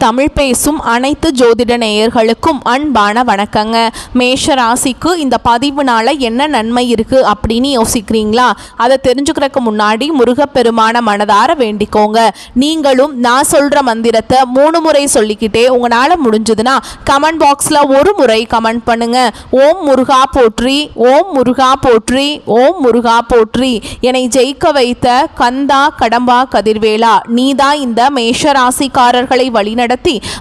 தமிழ் பேசும் அனைத்து ஜோதிட நேயர்களுக்கும் அன்பான வணக்கங்க. மேஷ ராசிக்கு இந்த பதிவுனால என்ன நன்மை இருக்குது அப்படின்னு யோசிக்கிறீங்களா? அதை தெரிஞ்சுக்கிறதுக்கு முன்னாடி முருகப்பெருமான மனதார வேண்டிக்கோங்க. நீங்களும் நான் சொல்கிற மந்திரத்தை 3 முறை சொல்லிக்கிட்டே உங்களால் முடிஞ்சதுன்னா கமெண்ட் பாக்ஸில் ஒரு முறை கமெண்ட் பண்ணுங்க. ஓம் முருகா போற்றி, ஓம் முருகா போற்றி, ஓம் முருகா போற்றி. என்னை ஜெயிக்க வைத்த கந்தா கடம்பா கதிர்வேலா, நீதான் இந்த மேஷ ராசிக்காரர்களை வழிநடத்தி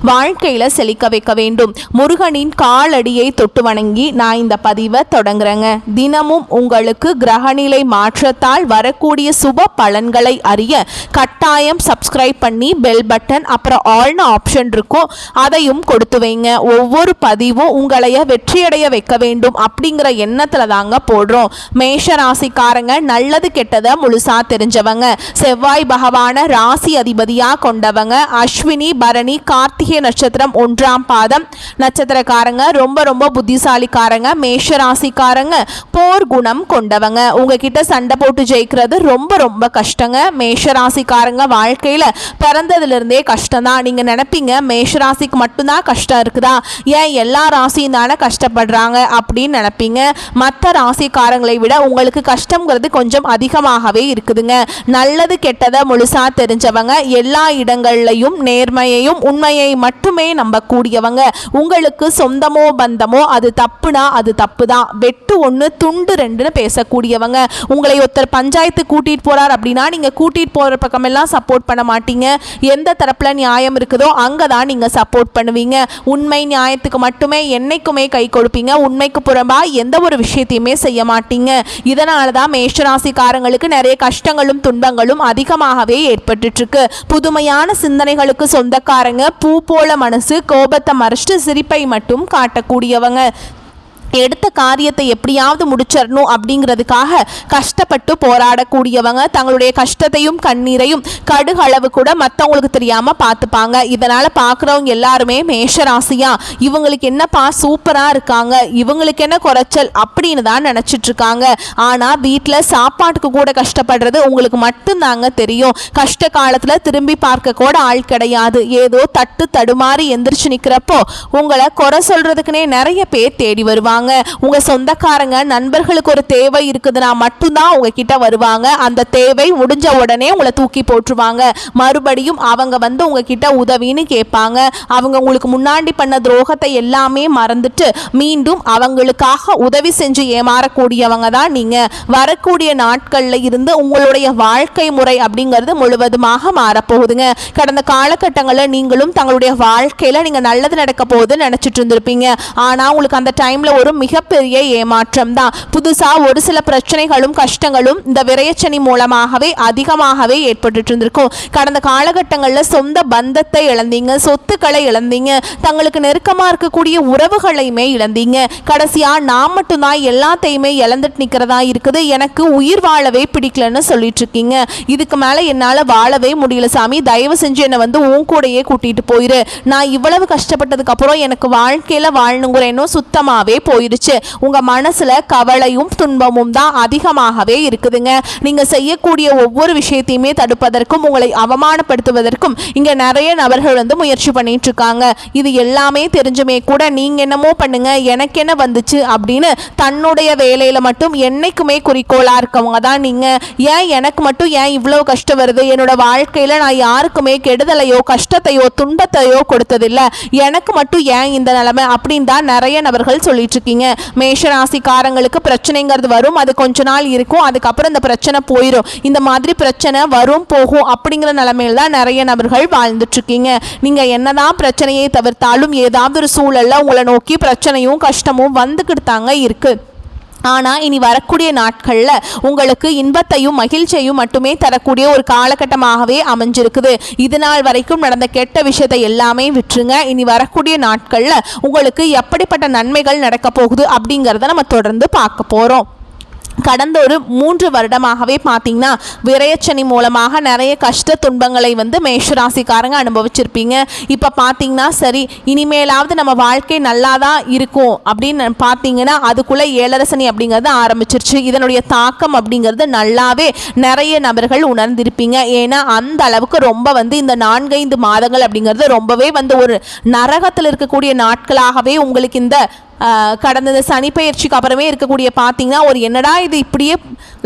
வாழ்க்கையில செழிக்க வைக்க வேண்டும். முருகனின் காலடியை தொட்டு வணங்கி நான் இந்த பதிவை தொடங்குறேங்க. தினமும் உங்களுக்கு கிரகநிலை மாற்றத்தால் வரக்கூடிய சுப பலன்களை அறிய கட்டாயம் சப்ஸ்கிரைப் பண்ணி பெல் பட்டன் அப்புறம் ஆல்னு ஆப்ஷன் இருக்கும், அதையும் கொடுத்து வைங்க. ஒவ்வொரு பதிவும் உங்களைய வெற்றியடைய வைக்க வேண்டும் அப்படிங்கிற எண்ணத்துல தாங்க போடுறோம். மேஷ ராசிக்காரங்க நல்லது கெட்டதை முழுசா தெரிஞ்சவங்க. செவ்வாய் பகவான ராசி அதிபதியா கொண்டவங்க. அஸ்வினி பரணி கார்த்திகை நட்சத்திரம் 1ஆம் பாதம் நட்சத்திரக்காரங்க. ரொம்ப ரொம்ப புத்திசாலிக்காரங்க. மேஷ ராசிக்காரங்க போர் குணம் கொண்டவங்க. உங்ககிட்ட சண்டை போட்டு ஜெயிக்கிறது ரொம்ப ரொம்ப கஷ்டங்க. மேஷ ராசிக்காரங்க வாழ்க்கையில பிறந்ததுலேருந்தே கஷ்டம் தான். நீங்க நினைப்பீங்க மேஷ ராசிக்கு மட்டும்தான் கஷ்டம் இருக்குதா, ஏன் எல்லா ராசியும் தானே கஷ்டப்படுறாங்க அப்படின்னு நினைப்பீங்க. மற்ற ராசிக்காரங்களை விட உங்களுக்கு கஷ்டங்கிறது கொஞ்சம் அதிகமாகவே இருக்குதுங்க. நல்லது கெட்டதை முழுசா தெரிஞ்சவங்க. எல்லா இடங்கள்லையும் நேர்மையையும் உண்மையை மட்டுமே நம்பக்கூடியவங்க. உங்களுக்கு சொந்தமோ பந்தமோ அது தப்புனா அது தப்பு தான், வெட்டு 1 துண்டு 2ன்னு பேசக்கூடியவங்க. உங்களை ஒருத்தர் பஞ்சாயத்து கூட்டிட்டு போறார் அப்படின்னா நீங்க கூட்டிட்டு போற பக்கமெல்லாம் சப்போர்ட் பண்ண மாட்டீங்க. எந்த தரப்புல நியாயம் இருக்குதோ அங்கதான் நீங்க சப்போர்ட் பண்ணுவீங்க. உண்மை நியாயத்துக்கு மட்டுமே என்னைக்குமே கை கொடுப்பீங்க. உண்மைக்கு புறம்பா எந்த ஒரு விஷயத்தையுமே செய்ய மாட்டீங்க. இதனாலதான் மேஷராசிக்காரங்களுக்கு நிறைய கஷ்டங்களும் துன்பங்களும் அதிகமாகவே ஏற்பட்டு இருக்கு. புதுமையான சிந்தனைகளுக்கு சொந்தக்காரங்க. பூ போல மனசு, கோபத்தை மறைச்சிட்டு சிரிப்பை மட்டும் காட்டக்கூடியவங்க. எடுத்த காரியத்தை எப்படியாவது முடிச்சிடணும் அப்படிங்கிறதுக்காக கஷ்டப்பட்டு போராடக்கூடியவங்க. தங்களுடைய கஷ்டத்தையும் கண்ணீரையும் கடுகளவு கூட மற்றவங்களுக்கு தெரியாம பார்த்துப்பாங்க. இதனால பார்க்குறவங்க எல்லாருமே மேஷராசியா இவங்களுக்கு என்னப்பா சூப்பரா இருக்காங்க, இவங்களுக்கு என்ன குறைச்சல் அப்படின்னு தான் நினைச்சிட்டு இருக்காங்க. ஆனா வீட்டில் சாப்பாட்டுக்கு கூட கஷ்டப்படுறது உங்களுக்கு மட்டும்தாங்க தெரியும். கஷ்ட காலத்துல திரும்பி பார்க்க கூட ஆள் கிடையாது. ஏதோ தட்டு தடுமாறி எந்திரிச்சு நிக்கிறப்போ உங்களை குறை சொல்றதுக்குன்னே நிறைய பேர் தேடி வருவாங்க. உங்க சொந்தக்காரங்க நண்பர்களுக்கு ஒரு தேவை இருக்குதுன்னா மட்டும்தான் உங்ககிட்ட வருவாங்க. அந்த தேவை முடிஞ்ச உடனே உங்களை தூக்கி போட்டுருவாங்க. மறுபடியும் அவங்க வந்து உங்ககிட்ட உதவின்னு கேட்பாங்க. அவங்க உங்களுக்கு முன்னாடி பண்ண துரோகத்தை எல்லாமே மறந்துட்டு மீண்டும் அவங்களுக்காக உதவி செஞ்சு ஏமாறக்கூடியவங்க தான் நீங்க. வரக்கூடிய நாட்கள்ல இருந்து உங்களுடைய வாழ்க்கை முறை அப்படிங்கிறது முழுவதுமாக மாறப்போகுதுங்க. கடந்த காலகட்டங்களில் நீங்களும் தங்களுடைய வாழ்க்கையில நீங்க நல்லது நடக்க போகுதுன்னு நினைச்சிட்டு இருந்திருப்பீங்க. ஆனா உங்களுக்கு அந்த டைம்ல ஒரு மிகப்பெரிய ஏமாற்றம் தான். புதுசா ஒரு சில பிரச்சனைகளும் கஷ்டங்களும் இந்த விரயச்சனி மூலமாகவே அதிகமாகவே ஏற்பட்டு இருந்திருக்கும். கடந்த காலகட்டங்களில் சொந்த பந்தத்தை இழந்தீங்க, சொத்துக்களை இழந்தீங்க, தங்களுக்கு நெருக்கமா இருக்கக்கூடிய உறவுகளையுமே இழந்தீங்க. கடைசியா நான் மட்டும்தான் எல்லாத்தையுமே இழந்துட்டு நிக்கிறதா இருக்குது, எனக்கு உயிர் வாழவே பிடிக்கலன்னு சொல்லிட்டு இருக்கீங்க. இதுக்கு மேல என்னால வாழவே முடியல சாமி, தயவு செஞ்சு என்னை வந்து உன் கூடையே கூட்டிட்டு போயிரு. நான் இவ்வளவு கஷ்டப்பட்டதுக்கு அப்புறம் எனக்கு வாழ்க்கையில வாழணுங்கிற எண்ணம் சுத்தமாவே போயிருச்சு. உங்க மனசுல கவலையும் துன்பமும் தான் அதிகமாகவே இருக்குதுங்க. நீங்க செய்யக்கூடிய ஒவ்வொரு விஷயத்தையுமே தடுப்பதற்கும் உங்களை அவமானப்படுத்துவதற்கும் இங்க நிறைய நபர்கள் வந்து முயற்சி பண்ணிட்டு இருக்காங்க. இது எல்லாமே தெரிஞ்சுமே கூட நீங்க என்னமோ பண்ணுங்க எனக்கு என்ன வந்துச்சு அப்படின்னு தன்னுடைய வேலையில மட்டும் என்னைக்குமே குறிக்கோளா இருக்கவங்க தான் நீங்க. ஏன் எனக்கு மட்டும் ஏன் இவ்வளவு கஷ்டம் வருது, என்னோட வாழ்க்கையில நான் யாருக்குமே கெடுதலையோ கஷ்டத்தையோ துன்பத்தையோ கொடுத்ததில்லை, எனக்கு மட்டும் ஏன் இந்த நிலைமை அப்படின்னு தான் நிறைய நபர்கள் சொல்லிட்டு இருக்கீங்க. மேஷராசிக்காரங்களுக்கு பிரச்சனைங்கிறது வரும், அது கொஞ்ச நாள் இருக்கும், அதுக்கப்புறம் இந்த பிரச்சனை போயிடும். இந்த மாதிரி பிரச்சனை வரும் போகும் அப்படிங்கிற நிலைமையில தான் நிறைய நபர்கள் வாழ்ந்துட்டு இருக்கீங்க. நீங்க என்னதான் பிரச்சனையை தவிர்த்தாலும் ஏதாவது ஒரு சூழல்ல உங்களை நோக்கி பிரச்சனையும் கஷ்டமும் வந்துக்கிட்டு தாங்க இருக்கு. ஆனால் இனி வரக்கூடிய நாட்களில் உங்களுக்கு இன்பத்தையும் மகிழ்ச்சியையும் மட்டுமே தரக்கூடிய ஒரு காலகட்டமாகவே அமைஞ்சிருக்குது. இது நாள் வரைக்கும் நடந்த கெட்ட விஷயத்தை எல்லாமே விட்டுருங்க. இனி வரக்கூடிய நாட்களில் உங்களுக்கு எப்படிப்பட்ட நன்மைகள் நடக்க போகுது அப்படிங்கிறத நம்ம தொடர்ந்து பார்க்க போகிறோம். கடந்த ஒரு 3 வருடமாகவே பார்த்தீங்கன்னா விரயச்சனி மூலமாக நிறைய கஷ்ட துன்பங்களை வந்து மேஷராசிக்காரங்க அனுபவிச்சிருப்பீங்க. இப்போ பார்த்தீங்கன்னா சரி இனிமேலாவது நம்ம வாழ்க்கை நல்லா தான் இருக்கும் அப்படின்னு பார்த்தீங்கன்னா அதுக்குள்ளே ஏழரசனி அப்படிங்கிறது ஆரம்பிச்சிருச்சு. இதனுடைய தாக்கம் அப்படிங்கிறது நல்லாவே நிறைய நபர்கள் உணர்ந்திருப்பீங்க. ஏன்னா அந்த அளவுக்கு ரொம்ப வந்து இந்த 4-5 மாதங்கள் அப்படிங்கிறது ரொம்பவே வந்து ஒரு நரகத்தில் இருக்கக்கூடிய நாட்களாகவே உங்களுக்கு இந்த கடந்த சனி பயிற்சிக்கு அப்புறமே இருக்கக்கூடிய பார்த்தீங்கன்னா ஒரு என்னடா இது இப்படியே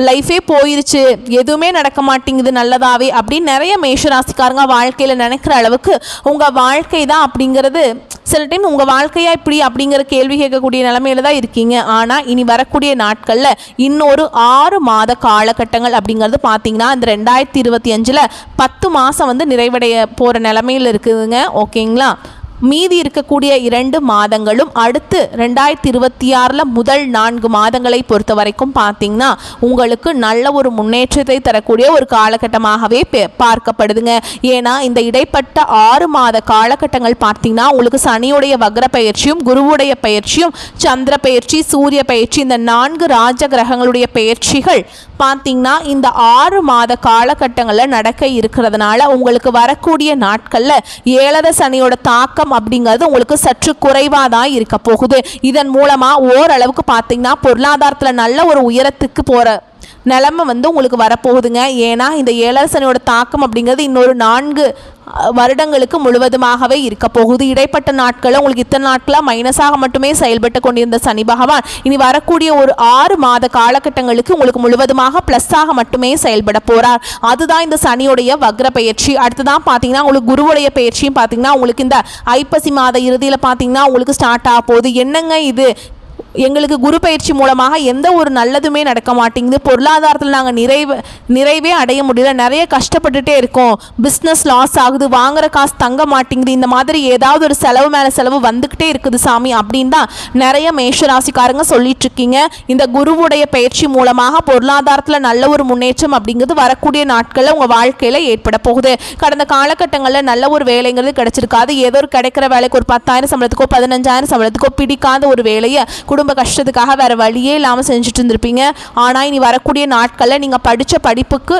லைஃபே போயிருச்சு, எதுவுமே நடக்க மாட்டேங்குது நல்லதாவே அப்படின்னு நிறைய மேஷராசிக்காரங்க வாழ்க்கையில் நினைக்கிற அளவுக்கு உங்கள் வாழ்க்கை தான் அப்படிங்கிறது சில டைம் உங்கள் வாழ்க்கையாக இப்படி அப்படிங்கிற கேள்வி கேட்கக்கூடிய நிலமையில தான் இருக்கீங்க. ஆனால் இனி வரக்கூடிய நாட்களில் இன்னொரு 6 மாத காலகட்டங்கள் அப்படிங்கிறது பார்த்தீங்கன்னா இந்த 2025 10 மாதம் வந்து நிறைவடைய போகிற நிலமையில் இருக்குதுங்க. ஓகேங்களா? மீதி இருக்கக்கூடிய 2 மாதங்களும் அடுத்து 2026 முதல் 4 மாதங்களை பொறுத்த வரைக்கும் பார்த்தீங்கன்னா உங்களுக்கு நல்ல ஒரு முன்னேற்றத்தை தரக்கூடிய ஒரு காலகட்டமாகவே பார்க்கப்படுதுங்க. ஏன்னா இந்த இடைப்பட்ட 6 மாத காலகட்டங்கள் பார்த்தீங்கன்னா உங்களுக்கு சனியுடைய வக்ர பயிற்சியும் குருவுடைய பயிற்சியும் சந்திர பயிற்சி சூரிய பயிற்சி இந்த 4 ராஜ கிரகங்களுடைய பயிற்சிகள் பார்த்தீங்கன்னா இந்த 6 மாத காலகட்டங்களில் நடக்க இருக்கிறதுனால உங்களுக்கு வரக்கூடிய நாட்களில் 7 சனியோட தாக்கம் அப்படிங்கிறது உங்களுக்கு சற்று குறைவாக தான் இருக்க போகுது. இதன் மூலமாக ஓரளவுக்கு பார்த்தீங்கன்னா பொருளாதாரத்தில் நல்ல ஒரு உயரத்துக்கு போகிற நிலைமை வந்து உங்களுக்கு வரப்போகுதுங்க. ஏன்னா இந்த 7 சனியோட தாக்கம் அப்படிங்கிறது இன்னொரு 4 வருடங்களுக்கு முழுவதுமாகவே இருக்க போகுது. இடைப்பட்ட நாட்களில் உங்களுக்கு இத்தனை நாட்களாக மைனஸாக மட்டுமே செயல்பட்டு கொண்டிருந்த சனி பகவான் இனி வரக்கூடிய ஒரு 6 மாத காலகட்டங்களுக்கு உங்களுக்கு முழுவதுமாக ப்ளஸ்ஸாக மட்டுமே செயல்பட போகிறார். அதுதான் இந்த சனியுடைய வக்ர பயிற்சி. அடுத்துதான் பார்த்தீங்கன்னா உங்களுக்கு குருவுடைய பயிற்சியும் பார்த்தீங்கன்னா உங்களுக்கு இந்த ஐப்பசி மாத இறுதியில் பார்த்தீங்கன்னா உங்களுக்கு ஸ்டார்ட் ஆக போகுது. என்னங்க இது, எங்களுக்கு குரு பயிற்சி மூலமாக எந்த ஒரு நல்லதுமே நடக்க மாட்டேங்குது, பொருளாதாரத்தில் நாங்கள் நிறைவே அடைய முடியல, நிறைய கஷ்டப்பட்டுட்டே இருக்கோம், பிஸ்னஸ் லாஸ் ஆகுது, வாங்குற காசு தங்க மாட்டேங்குது, இந்த மாதிரி ஏதாவது ஒரு செலவு மேலே செலவு வந்துக்கிட்டே இருக்குது சாமி அப்படின்னு தான் நிறைய மேஷராசிக்காரங்க சொல்லிட்டு இருக்கீங்க. இந்த குருவுடைய பயிற்சி மூலமாக பொருளாதாரத்தில் நல்ல ஒரு முன்னேற்றம் அப்படிங்கிறது வரக்கூடிய நாட்களில் உங்கள் வாழ்க்கையில் ஏற்பட போகுது. கடந்த காலகட்டங்களில் நல்ல ஒரு வேலைங்கிறது கிடைச்சிருக்காது. ஏதோ ஒரு கிடைக்கிற வேலைக்கு ஒரு 10,000 சம்பளத்துக்கோ 15,000 சம்பளத்துக்கோ பிடிக்காத ஒரு வேலையை குடும்ப கஷ்டத்துக்காக வேறு வழியே இல்லாமல் செஞ்சுட்டு இருந்திருப்பீங்க. ஆனால் இனி வரக்கூடிய நாட்களில் நீங்கள் படித்த படிப்புக்கு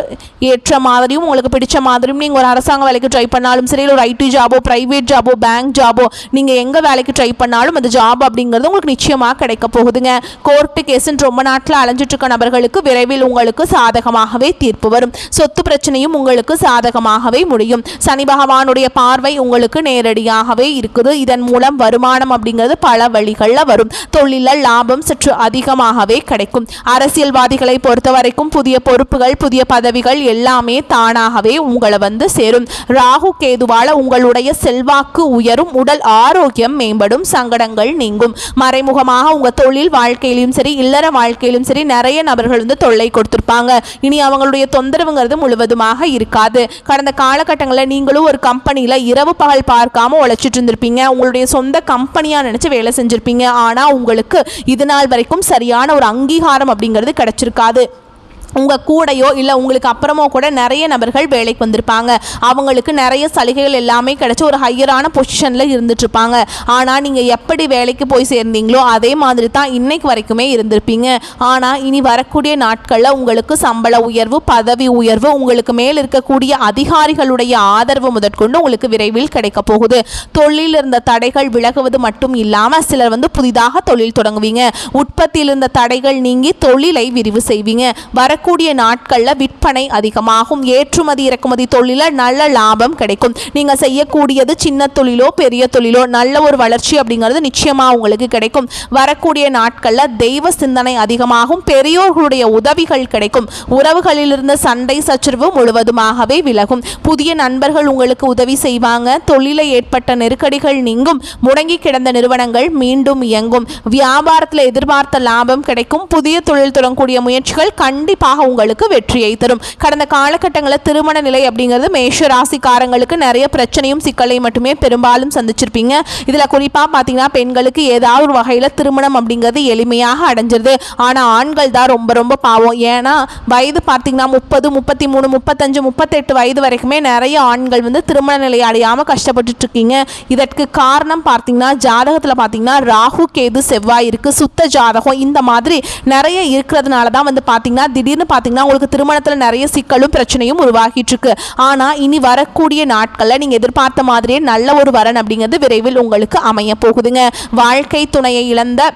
ஏற்ற மாதிரியும் உங்களுக்கு பிடிச்ச மாதிரியும் நீங்கள் ஒரு அரசாங்க வேலைக்கு ட்ரை பண்ணாலும் சரி, இல்லை ஒரு ஐடி ஜாபோ ப்ரைவேட் ஜாபோ பேங்க் ஜாபோ நீங்கள் எங்கே வேலைக்கு ட்ரை பண்ணாலும் அந்த ஜாப் அப்படிங்கிறது உங்களுக்கு நிச்சயமாக கிடைக்க போகுதுங்க. கோர்ட்டு கேஸுன்னு ரொம்ப நாட்டில் அலைஞ்சிட்டு இருக்க நபர்களுக்கு விரைவில் உங்களுக்கு சாதகமாகவே தீர்ப்பு வரும். சொத்து பிரச்சனையும் உங்களுக்கு சாதகமாகவே முடியும். சனி பகவானுடைய பார்வை உங்களுக்கு நேரடியாகவே இருக்குது. இதன் மூலம் வருமானம் அப்படிங்கிறது பல வழிகளில் வரும். தொழிலில் லாபம் சற்று அதிகமாகவே கிடைக்கும். அரசியல்வாதிகளை பொறுத்த வரைக்கும் புதிய பொறுப்புகள் புதிய பதவிகள் எல்லாமே தானாகவே உங்களை வந்து சேரும். ராகு கேதுவால உங்களுடைய செல்வாக்கு உயரும், உடல் ஆரோக்கியம் மேம்படும், சங்கடங்கள் நீங்கும். மறைமுகமாக உங்க தொழில் வாழ்க்கையிலும் சரி இல்லற வாழ்க்கையிலும் சரி நிறைய நபர்கள் வந்து தொல்லை கொடுத்திருப்பாங்க. இனி அவங்களுடைய தொந்தரவுங்கிறது முழுவதுமாக இருக்காது. கடந்த காலகட்டங்களில் நீங்களும் ஒரு கம்பெனியில் இரவு பகல் பார்க்காம உழைச்சிட்டு இருந்திருப்பீங்க. உங்களுடைய சொந்த கம்பெனியாக நினைச்சு வேலை செஞ்சிருப்பீங்க. ஆனால் உங்களுக்கு இது நாள் வரைக்கும் சரியான ஒரு அங்கீகாரம் அப்படிங்கிறது கிடைச்சிருக்காது. உங்கள் கூடையோ இல்லை உங்களுக்கு அப்புறமோ கூட நிறைய நபர்கள் வேலைக்கு வந்திருப்பாங்க. அவங்களுக்கு நிறைய சலுகைகள் எல்லாமே கிடைச்சி ஒரு ஹையரான பொசிஷனில் இருந்துட்டுருப்பாங்க. ஆனால் நீங்கள் எப்படி வேலைக்கு போய் சேர்ந்தீங்களோ அதே மாதிரி தான் இன்னைக்கு வரைக்குமே இருந்திருப்பீங்க. ஆனால் இனி வரக்கூடிய நாட்களில் உங்களுக்கு சம்பள உயர்வு பதவி உயர்வு உங்களுக்கு மேல் இருக்கக்கூடிய அதிகாரிகளுடைய ஆதரவு முதற்கொண்டு உங்களுக்கு விரைவில் கிடைக்க போகுது. தொழிலில் இருந்த தடைகள் விலகுவது மட்டும் இல்லாமல் சிலர் வந்து புதிதாக தொழில் தொடங்குவீங்க. உற்பத்தியில் இருந்த தடைகள் நீங்கி தொழிலை விரிவு செய்வீங்க. வரக்கூடிய நாட்களில் விற்பனை அதிகமாகும். ஏற்றுமதி இறக்குமதி தொழிலில் நல்ல லாபம் கிடைக்கும். நீங்கள் செய்யக்கூடியது சின்ன தொழிலோ பெரிய தொழிலோ நல்ல ஒரு வளர்ச்சி அப்படிங்கிறது நிச்சயமாக உங்களுக்கு கிடைக்கும். வரக்கூடிய நாட்களில் தெய்வ சிந்தனை அதிகமாகும். பெரியோர்களுடைய உதவிகள் கிடைக்கும். உறவுகளில் இருந்த சண்டை சச்சரவு முழுவதுமாகவே விலகும். புதிய நண்பர்கள் உங்களுக்கு உதவி செய்வாங்க. தொழிலை ஏற்பட்ட நெருக்கடிகள் நீங்கும். முடங்கி கிடந்த நிறுவனங்கள் மீண்டும் இயங்கும். வியாபாரத்தில் எதிர்பார்த்த லாபம் கிடைக்கும். புதிய தொழில் தொடங்கக்கூடிய முயற்சிகள் கண்டிப்பாக கண்டிப்பாக உங்களுக்கு வெற்றியை தரும். கடந்த காலகட்டங்களில் திருமண நிலை அப்படிங்கிறது மேஷ ராசிக்காரங்களுக்கு நிறைய பிரச்சனையும் சிக்கலையும் மட்டுமே பெரும்பாலும் சந்திச்சிருப்பீங்க. இதில் குறிப்பாக பார்த்தீங்கன்னா பெண்களுக்கு ஏதாவது ஒரு வகையில் திருமணம் அப்படிங்கிறது எளிமையாக அடைஞ்சிருது. ஆனால் ஆண்கள் தான் ரொம்ப ரொம்ப பாவம். ஏன்னா வயது பார்த்தீங்கன்னா 30, 33, 35, 38 வயது வரைக்குமே நிறைய ஆண்கள் வந்து திருமண நிலை அடையாமல் கஷ்டப்பட்டுட்டு இருக்கீங்க. இதற்கு காரணம் பார்த்தீங்கன்னா ஜாதகத்தில் பார்த்தீங்கன்னா ராகு கேது செவ்வாய் இருக்குது, சுத்த ஜாதகம் இந்த மாதிரி நிறைய இருக்கிறதுனால தான் வந்து பார்த்தீங்கன்னா திடீர்னு பார்த்தீங்கன்னா உங்களுக்கு திருமணத்தில் நிறைய சிக்கலும் பிரச்சனையும் உருவாகிட்டு இருக்கு. ஆனால் இனி வரக்கூடிய நாட்களில் நீங்கள் எதிர்பார்த்த மாதிரியே நல்ல ஒரு வரன் அப்படிங்கிறது விரைவில் உங்களுக்கு அமைய போகுதுங்க. வாழ்க்கை துணையை இழந்த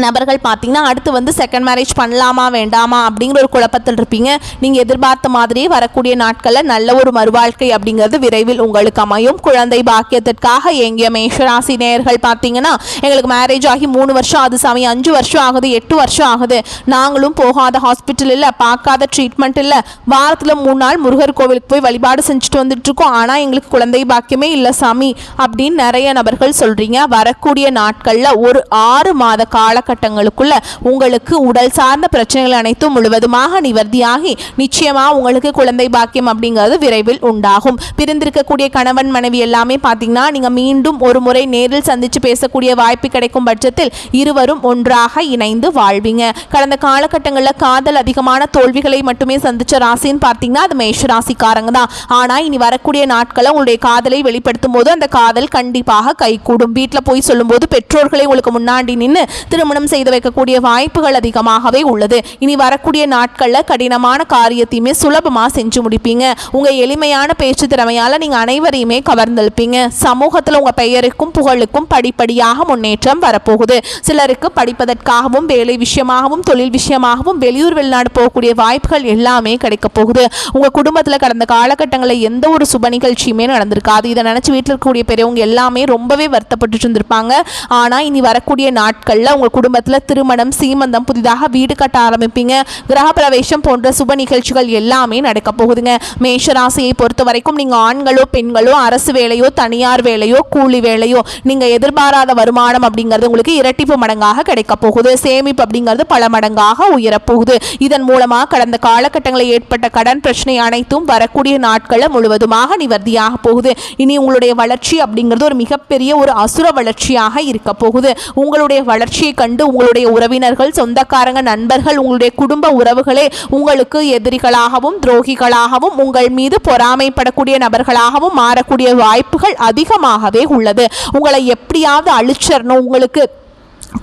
நபர்கள் பார்த்தீங்கன்னா அடுத்து வந்து செகண்ட் மேரேஜ் பண்ணலாமா வேண்டாமா அப்படிங்கிற ஒரு குழப்பத்தில் இருப்பீங்க. நீங்கள் எதிர்பார்த்த மாதிரியே வரக்கூடிய நாட்களில் நல்ல ஒரு மறுவாழ்க்கை அப்படிங்கிறது விரைவில் உங்களுக்கு அமையும். குழந்தை பாக்கியத்திற்காக எங்கிய மேஷராசி நேயர்கள் பார்த்தீங்கன்னா எங்களுக்கு மேரேஜ் ஆகி 3 வருஷம் ஆகுது சாமி, 5 வருஷம் ஆகுது, 8 வருஷம் ஆகுது, நாங்களும் போகாத ஹாஸ்பிட்டல் இல்லை, பார்க்காத ட்ரீட்மெண்ட் இல்லை, வாரத்தில் 3 நாள் முருகர் கோவிலுக்கு போய் வழிபாடு செஞ்சுட்டு வந்துட்டுருக்கோம், ஆனால் எங்களுக்கு குழந்தை பாக்கியமே இல்லை சாமி அப்படின்னு நிறைய நபர்கள் சொல்கிறீங்க. வரக்கூடிய நாட்களில் ஒரு 6 மாத காலகட்டங்களுக்குள்ள உங்களுக்கு உடல் சார்ந்த பிரச்சனைகள் அனைத்தும் முழுவதுமாக நிவர்த்தியாகி நிச்சயமாக உங்களுக்கு குழந்தை பாக்கியம் அப்படிங்கிறது விரைவில் உண்டாகும். பிரிந்திருக்கக்கூடிய கணவன் மனைவி எல்லாமே பார்த்தீங்கன்னா நீங்கள் மீண்டும் ஒரு முறை நேரில் சந்தித்து பேசக்கூடிய வாய்ப்பு கிடைக்கும் பட்சத்தில் இருவரும் ஒன்றாக இணைந்து வாழ்வீங்க. கடந்த காலகட்டங்களில் காதல் அதிகமான தோல்விகளை மட்டுமே சந்திச்ச ராசின்னு பார்த்தீங்கன்னா அது மேஷ ராசிக்காரங்க தான். ஆனால் இனி வரக்கூடிய நாட்களில் உங்களுடைய காதலை வெளிப்படுத்தும் போது அந்த காதல் கண்டிப்பாக கைகூடும். வீட்டில் போய் சொல்லும்போது பெற்றோர்களை உங்களுக்கு முன்னாடி நின்று திருமணம் செய்து வைக்கக்கூடிய வாய்ப்புகள் அதிகமாகவே உள்ளது. இனி வரக்கூடிய நாட்களில் கடினமான காரியத்தையுமே சுலபமாக செஞ்சு முடிப்பீங்க. உங்கள் எளிமையான பேச்சு திறமையால் நீங்கள் அனைவரையுமே கவர்ந்தெழுப்பீங்க. சமூகத்தில் உங்கள் பெயருக்கும் புகழுக்கும் படிப்படியாக முன்னேற்றம் வரப்போகுது. சிலருக்கு படிப்பதற்காகவும் வேலை விஷயமாகவும் தொழில் விஷயமாகவும் வெளியூர் வெளிநாடு போகக்கூடிய வாய்ப்புகள் எல்லாமே கிடைக்க போகுது. உங்கள் குடும்பத்தில் கடந்த காலகட்டங்களில் எந்த ஒரு சுப நிகழ்ச்சியுமே நடந்திருக்காது. இதை நினச்சி வீட்டில் இருக்கக்கூடிய பெரியவங்க எல்லாமே ரொம்பவே வருத்தப்பட்டு இருந்திருப்பாங்க. ஆனால் இனி வரக்கூடிய நாட்களில் உங்கள் குடும்பத்தில் திருமணம், சீமந்தம், புதிதாக வீடு கட்ட ஆரம்பிப்பீங்க. கிரகப்பிரவேசம் போன்ற சுப நிகழ்ச்சிகள் எல்லாமே நடக்க போகுதுங்க. மேஷ ராசியை பொறுத்த வரைக்கும் நீங்கள் ஆண்களோ பெண்களோ அரசு வேலையோ தனியார் வேலையோ கூலி வேலையோ நீங்கள் எதிர்பாராத வருமானம் அப்படிங்கிறது உங்களுக்கு இரட்டிப்பு மடங்காக கிடைக்க போகுது. சேமிப்பு அப்படிங்கிறது பல மடங்காக உயரப்போகுது. இதன் மூலமாக கடந்த காலகட்டங்களில் ஏற்பட்ட கடன் பிரச்சனை அனைத்தும் வரக்கூடிய நாட்களில் முழுவதுமாக நிவர்த்தியாக போகுது. இனி உங்களுடைய வளர்ச்சி அப்படிங்கிறது ஒரு மிகப்பெரிய ஒரு அசுர வளர்ச்சியாக இருக்க போகுது. உங்களுடைய வளர்ச்சியை கண்டு உங்களுடைய உறவினர்கள், சொந்தக்காரங்க, நண்பர்கள், உங்களுடைய குடும்ப உறவுகளே உங்களுக்கு எதிரிகளாகவும் துரோகிகளாகவும் உங்கள் மீது பொறாமைப்படக்கூடிய நபர்களாகவும் மாறக்கூடிய வாய்ப்புகள் அதிகமாகவே உள்ளது. உங்களை எப்படியாவது அழிச்சிடணும், உங்களுக்கு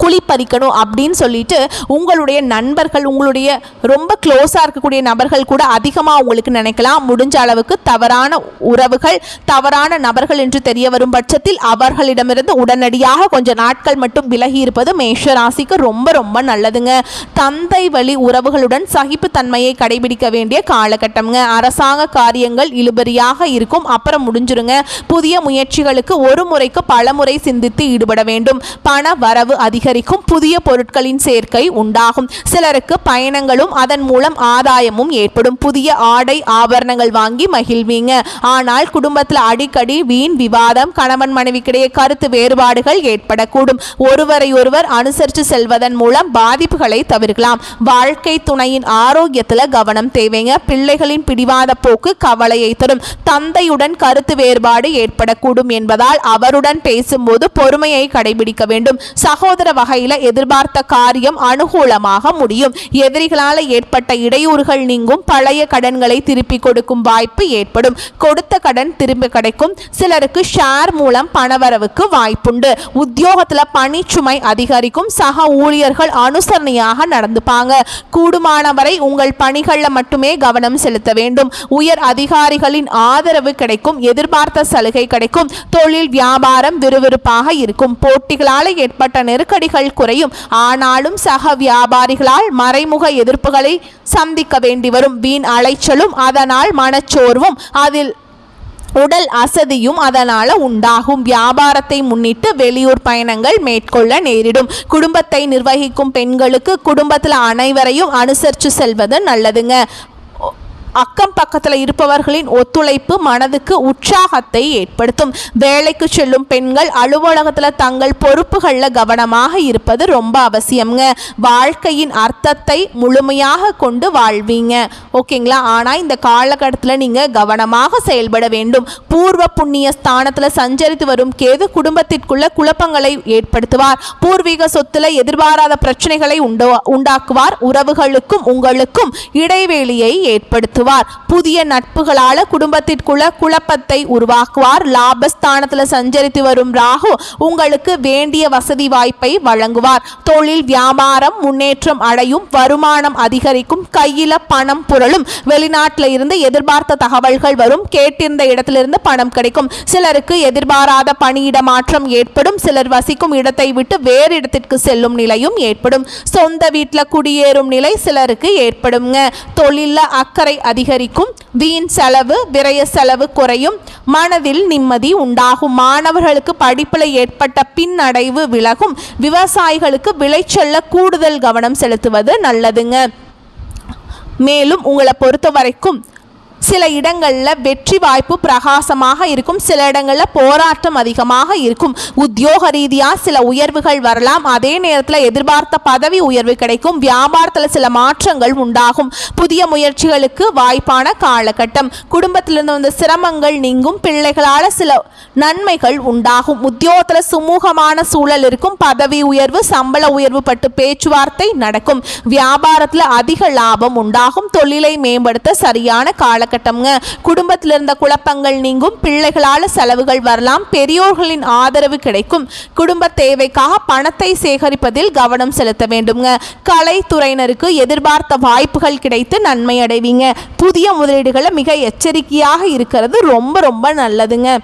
குளிப்பறிக்கணும் அப்படின்னு சொல்லிட்டு உங்களுடைய நண்பர்கள், உங்களுடைய ரொம்ப க்ளோஸாக இருக்கக்கூடிய நபர்கள் கூட அதிகமாக உங்களுக்கு நினைக்கலாம். முடிஞ்ச அளவுக்கு தவறான உறவுகள், தவறான நபர்கள் என்று தெரிய வரும் பட்சத்தில் அவர்களிடமிருந்து உடனடியாக கொஞ்ச நாட்கள் மட்டும் விலகி இருப்பது மேஷ ராசிக்கு ரொம்ப ரொம்ப நல்லதுங்க. தந்தை வழி உறவுகளுடன் சகிப்புத்தன்மையை கடைபிடிக்க வேண்டிய காலகட்டம்ங்க. அரசாங்க காரியங்கள் இழுபறியாக இருக்கும், அப்புறம் முடிஞ்சிருங்க. புதிய முயற்சிகளுக்கு ஒரு முறைக்கு பல முறை சிந்தித்து ஈடுபட வேண்டும். பண வரவு அதிகரிக்கும், புதிய பொருட்களின் சேர்க்கை உண்டாகும். சிலருக்கு பயணங்களும் அதன் மூலம் ஆதாயமும் ஏற்படும். புதிய ஆடை ஆபரணங்கள் வாங்கி மகிழ்வீங்க. ஆனால் குடும்பத்தில் அடிக்கடி வீண் விவாதம், கணவன் மனைவிக்கிடையே கருத்து வேறுபாடுகள் ஏற்படக்கூடும். ஒருவரை ஒருவர் அனுசரித்து செல்வதன் மூலம் பாதிப்புகளை தவிர்க்கலாம். வாழ்க்கை துணையின் ஆரோக்கியத்தில் கவனம் தேவைங்க. பிள்ளைகளின் பிடிவாத போக்கு கவலையை தரும். தந்தையுடன் கருத்து வேறுபாடு ஏற்படக்கூடும் என்பதால் அவருடன் பேசும்போது பொறுமையை கடைபிடிக்க வேண்டும். சகோதர வகையில் எதிர்பார்த்த காரியம் அனுகூலமாக முடியும். எதிரிகளால் ஏற்பட்ட இடையூறுகள் நீங்கும். பழைய கடன்களை திருப்பி கொடுக்கும் வாய்ப்பு ஏற்படும். கொடுத்த கடன் திரும்ப கிடைக்கும். சிலருக்கு ஷேர் மூலம் பணவரவுக்கு வாய்ப்புண்டு. உத்தியோகத்தில் பணிச்சுமை அதிகரிக்கும். சக ஊழியர்கள் அனுசரணையாக நடந்துப்பாங்க. கூடுமானவரை உங்கள் பணிகளில் மட்டுமே கவனம் செலுத்த வேண்டும். உயர் அதிகாரிகளின் ஆதரவு கிடைக்கும். எதிர்பார்த்த சலுகை கிடைக்கும். தொழில் வியாபாரம் விறுவிறுப்பாக இருக்கும். போட்டிகளால் ஏற்பட்ட நெருக்கடிகள் குறையும். ஆனாலும் சக வியாபாரிகளால் மறைமுக எதிர்ப்புகளை சந்திக்க வேண்டி வரும். வீண் அலைச்சலும் அதனால் மனச்சோர்வும் அதில் உடல் அசதியும் அதனால உண்டாகும். வியாபாரத்தை முன்னிட்டு வெளியூர் பயணங்கள் மேற்கொள்ள நேரிடும். குடும்பத்தை நிர்வகிக்கும் பெண்களுக்கு குடும்பத்தில் அனைவரையும் அனுசரித்து செல்வது நல்லதுங்க. அக்கம் பக்கத்தில் இருப்பவர்களின் ஒத்துழைப்பு மனதுக்கு உற்சாகத்தை ஏற்படுத்தும். வேலைக்கு செல்லும் பெண்கள் அலுவலகத்தில் தங்கள் பொறுப்புகளில் கவனமாக இருப்பது ரொம்ப அவசியம்ங்க. வாழ்க்கையின் அர்த்தத்தை முழுமையாக கொண்டு வாழ்வீங்க. ஓகேங்களா? ஆனால் இந்த காலகட்டத்தில் நீங்கள் கவனமாக செயல்பட வேண்டும். பூர்வ புண்ணிய ஸ்தானத்தில் சஞ்சரித்து வரும் கேது குடும்பத்திற்குள்ள குழப்பங்களை ஏற்படுத்துவார். பூர்வீக சொத்துல எதிர்பாராத பிரச்சனைகளை உண்டாக்குவார். உறவுகளுக்கும் உங்களுக்கும் இடைவெளியை ஏற்படுத்துவார். புதிய நட்புகளால குடும்பத்திற்குள்ள குழப்பத்தை உருவாக்குவார். லாபஸ்தானத்தில் சஞ்சரித்து வரும் ராகு உங்களுக்கு வேண்டிய வசதி வாய்ப்பை வழங்குவார். தொழில் வியாபாரம் முன்னேற்றம் அடையும். வருமானம் அதிகரிக்கும். கையில பணம் புரளும். வெளிநாட்டில் இருந்து எதிர்பார்த்த தகவல்கள் வரும். கேட்டிருந்த இடத்திலிருந்து பணம் கிடைக்கும். சிலருக்கு எதிர்பாராத பணியிட மாற்றம் ஏற்படும். சிலர் வசிக்கும் இடத்தை விட்டு வேறு இடத்திற்கு செல்லும் நிலையும் ஏற்படும். சொந்த வீட்டில் குடியேறும் நிலை சிலருக்கு ஏற்படுங்க. தொழில அக்கறை அதிகரிக்கும். வீண் செலவு விரய செலவு குறையும். மனதில் நிம்மதி உண்டாகும். மாணவர்களுக்கு படிப்பில் ஏற்பட்ட பின்னடைவு விலகும். விவசாயிகளுக்கு விளைச்சல்ல கூடுதல் கவனம் செலுத்துவது நல்லதுங்க. மேலும் உங்களை பொறுத்த வரைக்கும் சில இடங்களில் வெற்றி வாய்ப்பு பிரகாசமாக இருக்கும். சில இடங்களில் போராட்டம் அதிகமாக இருக்கும். உத்தியோக ரீதியாக சில உயர்வுகள் வரலாம். அதே நேரத்தில் எதிர்பார்த்த பதவி உயர்வு கிடைக்கும். வியாபாரத்தில் சில மாற்றங்கள் உண்டாகும். புதிய முயற்சிகளுக்கு வாய்ப்பான காலகட்டம். குடும்பத்திலிருந்து வந்த சிரமங்கள் நீங்கும். பிள்ளைகளால் சில நன்மைகள் உண்டாகும். உத்தியோகத்தில் சுமூகமான சூழல் இருக்கும். பதவி உயர்வு சம்பள உயர்வு பட்டு பேச்சுவார்த்தை நடக்கும். வியாபாரத்தில் அதிக லாபம் உண்டாகும். தொழிலை மேம்படுத்த சரியான காலகட்டம். குடும்பத்தில் இருந்த குழப்பங்கள் நீங்கும். பிள்ளைகளால் செலவுகள் வரலாம். பெரியோர்களின் ஆதரவு கிடைக்கும். குடும்ப தேவைக்காக பணத்தை சேகரிப்பதில் கவனம் செலுத்த வேண்டுங்க. கலைத்துறையினருக்கு எதிர்பார்த்த வாய்ப்புகள் கிடைத்து நன்மை அடைவீங்க. புதிய முதலீடுகளை மிக எச்சரிக்கையாக இருக்கிறது ரொம்ப ரொம்ப நல்லதுங்க.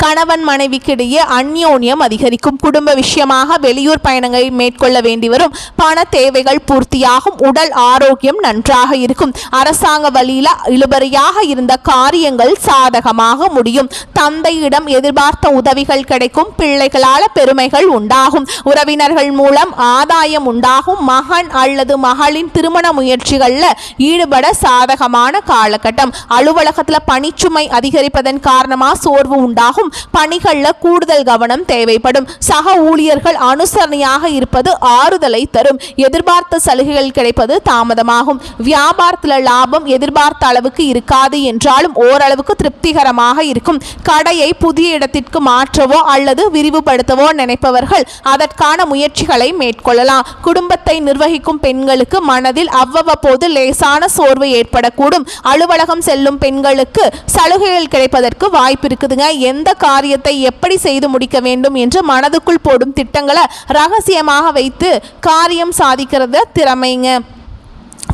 கணவன் மனைவிக்கிடையே அந்யோன்யம் அதிகரிக்கும். குடும்ப விஷயமாக வெளியூர் பயணங்களை மேற்கொள்ள வேண்டி வரும். பண தேவைகள் பூர்த்தியாகும். உடல் ஆரோக்கியம் நன்றாக இருக்கும். அரசாங்க வழியில இழுபறியாக இருந்த காரியங்கள் சாதகமாக முடியும். தந்தையிடம் எதிர்பார்த்த உதவிகள் கிடைக்கும். பிள்ளைகளால் பெருமைகள் உண்டாகும். உறவினர்கள் மூலம் ஆதாயம் உண்டாகும். மகன் அல்லது மகளின் திருமண முயற்சிகளில் ஈடுபட சாதகமான காலகட்டம். அலுவலகத்தில் பணிச்சுமை அதிகரிப்பதன் காரணமாக சோர்வு உண்டாகும். பணிகளில் கூடுதல் கவனம் தேவைப்படும். சக ஊழியர்கள் அனுசரணையாக இருப்பது ஆறுதலை தரும். எதிர்பார்த்த சலுகைகள் கிடைப்பது தாமதமாகும். வியாபாரத்தில் லாபம் எதிர்பார்த்த அளவுக்கு இருக்காது என்றாலும் ஓரளவுக்கு திருப்திகரமாக இருக்கும். கடையை புதிய இடத்திற்கு மாற்றவோ அல்லது விரிவுபடுத்தவோ நினைப்பவர்கள் அதற்கான முயற்சிகளை மேற்கொள்ளலாம். குடும்பத்தை நிர்வகிக்கும் பெண்களுக்கு மனதில் அவ்வப்போது லேசான சோர்வு ஏற்படக்கூடும். அலுவலகம் செல்லும் பெண்களுக்கு சலுகைகள் கிடைப்பதற்கு வாய்ப்பு இருக்குதுங்க. எந்த காரியத்தை எப்படி செய்து முடிக்க வேண்டும் என்று மனதுக்குள் போடும் திட்டங்களை ரகசியமாக வைத்து காரியம் சாதிக்கிறது திறமைங்க.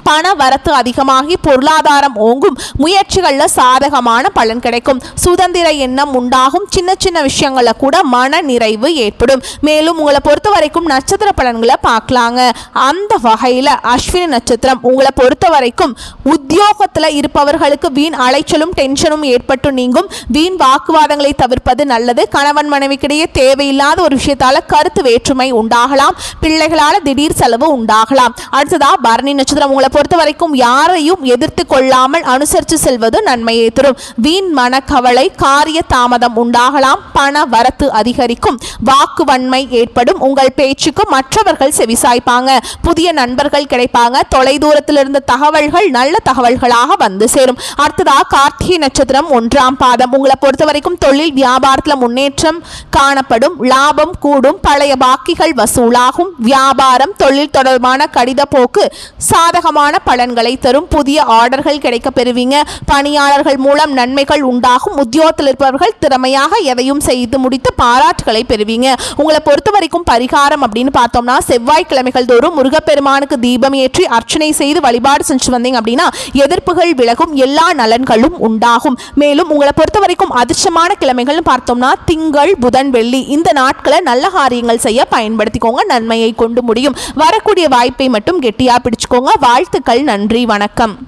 பண வரத்து அதிகமாகி பொருளாதாரம் ஓங்கும். முயற்சிகளில் சாதகமான பலன் கிடைக்கும். சுதந்திர எண்ணம் உண்டாகும். சின்ன சின்ன விஷயங்களில் கூட மன நிறைவு ஏற்படும். மேலும் உங்களை பொறுத்த வரைக்கும் நட்சத்திர பலன்களை பார்க்கலாங்க. அந்த வகையில் அஸ்வினி நட்சத்திரம் உங்களை பொறுத்த வரைக்கும் உத்தியோகத்தில் இருப்பவர்களுக்கு வீண் அலைச்சலும் டென்ஷனும் ஏற்பட்டு நீங்கும். வீண் வாக்குவாதங்களை தவிர்ப்பது நல்லது. கணவன் மனைவிக்கிடையே தேவையில்லாத ஒரு விஷயத்தால் கருத்து வேற்றுமை உண்டாகலாம். பிள்ளைகளால் திடீர் செலவு உண்டாகலாம். அடுத்ததா பரணி நட்சத்திரம் உங்களை பொறுத்த வரைக்கும் யாரையும் எதிர்த்து கொள்ளாமல் அனுசரித்து செல்வது நன்மையை தரும். வீண் மனக்கவலை காரிய தாமதம் உண்டாகலாம். பண வரத்து அதிகரிக்கும். வாக்குவன்மை ஏற்படும். உங்கள் பேச்சுக்கு மற்றவர்கள் செவிசாய்ப்பாங்க. புதிய நண்பர்கள் கிடைப்பாங்க. தொலைதூரத்தில் இருந்த தகவல்கள் நல்ல தகவல்களாக வந்து சேரும். அடுத்ததா கார்த்திகை நட்சத்திரம் 1ஆம் பாதம் உங்களை பொறுத்த வரைக்கும் தொழில் வியாபாரத்தில் முன்னேற்றம் காணப்படும். லாபம் கூடும். பழைய பாக்கிகள் வசூலாகும். வியாபாரம் தொழில் தொடர்பான கடித போக்கு சாதகமான பலன்களை தரும். புதிய ஆர்டர்கள் கிடைக்க பெறுவீங்க. பணியாளர்கள் மூலம் நன்மைகள் உண்டாகும். உத்தியோகத்தில் இருப்பவர்கள் திறமையாக எதையும் செய்து முடித்து பாராட்டுகளை பெறுவீங்க. உங்களை பொறுத்த வரைக்கும் பரிகாரம் அப்படின்னு பார்த்தோம்னா செவ்வாய்க்கிழமைகள் தோறும் முருகப்பெருமானுக்கு தீபம் ஏற்றி அர்ச்சனை செய்து வழிபாடு செஞ்சு வந்தீங்க அப்படின்னா எதிர்ப்புகள் விலகும். எல்லா நலன்களும் உண்டாகும். மேலும் உங்களை பொறுத்த வரைக்கும் அதிர்ஷ்டமான கிழமைகள் பார்த்தோம்னா திங்கள் புதன் வெள்ளி இந்த நாட்களை நல்ல காரியங்கள் செய்ய பயன்படுத்திக்கோங்க. நன்மையை கொண்டு முடியும். வரக்கூடிய வாய்ப்பை மட்டும் கெட்டியா பிடிச்சுக்கோங்க. வாழ்த்துக்கள். நன்றி. வணக்கம்.